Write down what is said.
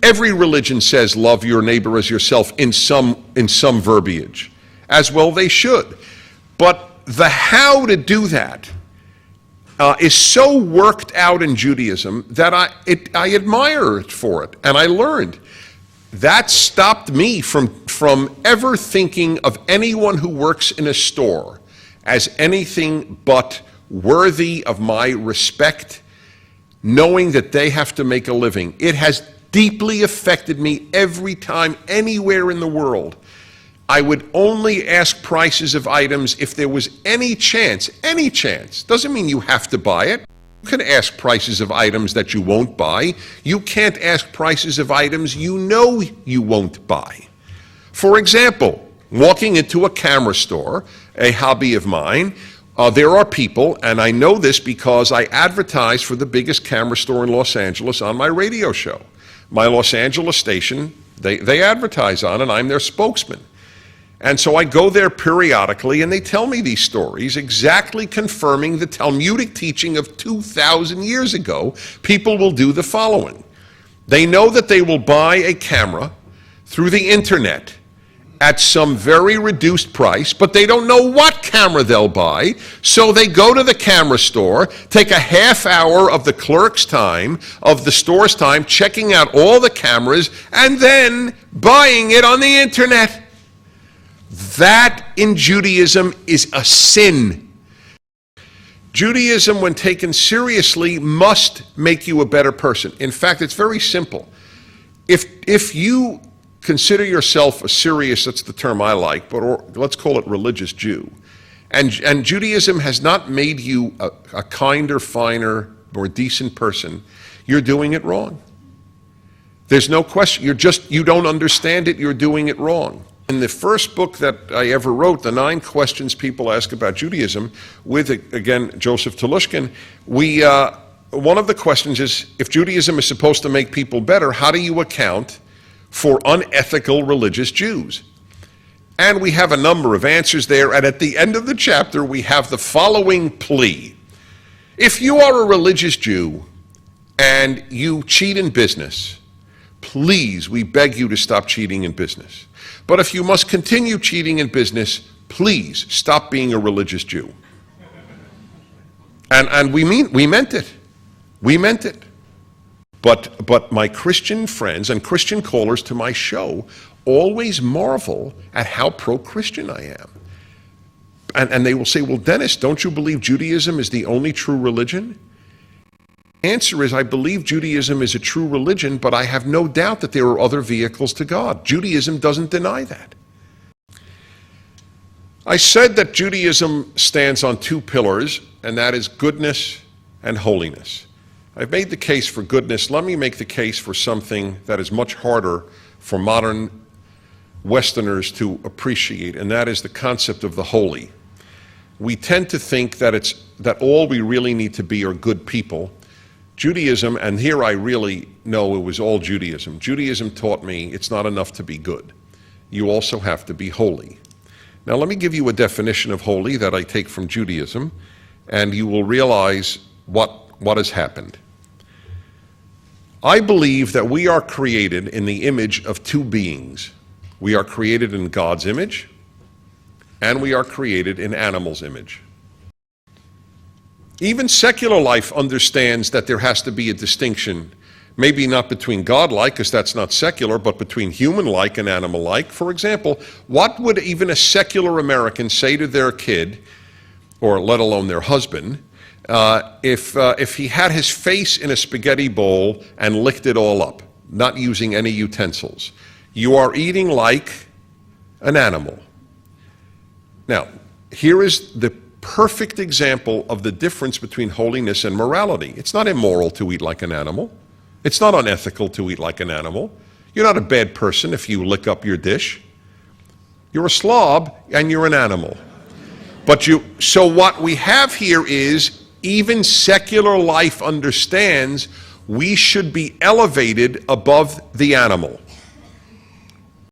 Every religion says love your neighbor as yourself in some verbiage, as well they should. But the how to do that is so worked out in Judaism that I admire it for it, and I learned. That stopped me from ever thinking of anyone who works in a store as anything but worthy of my respect, knowing that they have to make a living. It has deeply affected me every time, anywhere in the world. I would only ask prices of items if there was any chance. Doesn't mean you have to buy it. You can ask prices of items that you won't buy. You can't ask prices of items you know you won't buy. For example, walking into a camera store, a hobby of mine, there are people, and I know this because I advertise for the biggest camera store in Los Angeles on my radio show. My Los Angeles station, they advertise on, and I'm their spokesman. And so I go there periodically, and they tell me these stories, exactly confirming the Talmudic teaching of 2,000 years ago. People will do the following. They know that they will buy a camera through the internet at some very reduced price, but they don't know what camera they'll buy, so they go to the camera store, take a half hour of the clerk's time, of the store's time, checking out all the cameras, and then buying it on the internet. That in Judaism is a sin. Judaism, when taken seriously, must make you a better person. In fact, it's very simple. If you consider yourself a serious, that's the term I like, but let's call it religious Jew, and Judaism has not made you a kinder, finer, more decent person, you're doing it wrong. There's no question. You don't understand it, you're doing it wrong. In the first book that I ever wrote, The 9 Questions People Ask About Judaism, with, again, Joseph Telushkin, one of the questions is, if Judaism is supposed to make people better, how do you account for unethical religious Jews? And we have a number of answers there, and at the end of the chapter, we have the following plea. If you are a religious Jew and you cheat in business, please, we beg you to stop cheating in business. But if you must continue cheating in business, please stop being a religious Jew. And we meant it. We meant it. But my Christian friends and Christian callers to my show always marvel at how pro-Christian I am. And they will say, well, Dennis, don't you believe Judaism is the only true religion? Answer is, I believe Judaism is a true religion, but I have no doubt that there are other vehicles to God. Judaism doesn't deny that. I said that Judaism stands on 2 pillars, and that is goodness and holiness. I've made the case for goodness. Let me make the case for something that is much harder for modern Westerners to appreciate, and that is the concept of the holy. We tend to think that all we really need to be are good people. Judaism, and here I really know it was all Judaism. Judaism taught me it's not enough to be good. You also have to be holy. Now let me give you a definition of holy that I take from Judaism, and you will realize what has happened. I believe that we are created in the image of 2 beings. We are created in God's image, and we are created in animals' image. Even secular life understands that there has to be a distinction, maybe not between God-like, because that's not secular, but between human-like and animal-like. For example, what would even a secular American say to their kid, or let alone their husband, if he had his face in a spaghetti bowl and licked it all up, not using any utensils? You are eating like an animal. Now, here is the perfect example of the difference between holiness and morality. It's not immoral to eat like an animal. It's not unethical to eat like an animal. You're not a bad person if you lick up your dish. You're a slob and you're an animal. So what we have here is, even secular life understands we should be elevated above the animal.